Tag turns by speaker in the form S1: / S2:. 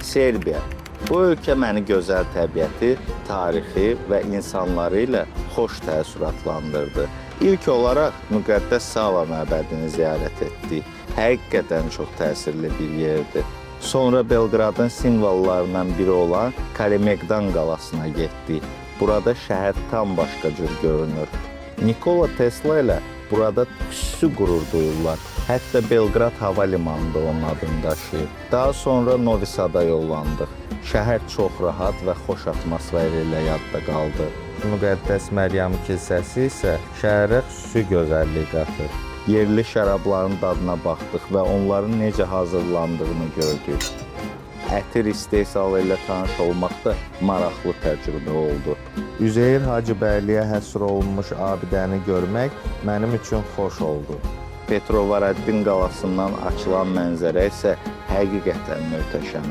S1: Serbiya. Bu ölkə məni gözəl təbiəti, tarixi və insanları ilə xoş təəssüratlandırdı. İlk olaraq müqəddəs Sava məbədini ziyarət etdik. Həqiqətən çox təsirli bir yerdir. Sonra Belqradın simvollarından biri olan Kalemegdan qalasına getdik. Burada şəhər tam başqa cür görünür. Nikola Tesla ilə burada xüsusi qürur duyurlar. Hətta Belqrad hava limanında onun adını daşıyır. Daha sonra Novi Sada yollandıq. Şəhər çox rahat və xoş atmosferi ilə yadda qaldı. Müqəddəs Məryəm kilsəsi isə şəhərə xüsusi gözəllik qatır. Yerli şərabların dadına baxdıq və onların necə hazırlandığını gördük. Ətir istehsalı ilə tanış olmaq da maraqlı təcrübə oldu. Üzeyir Hacıbəyliyə həsr olunmuş abidəni görmək mənim üçün xoş oldu. Petrovaradin qalasından açılan mənzərə isə həqiqətən möhtəşəm.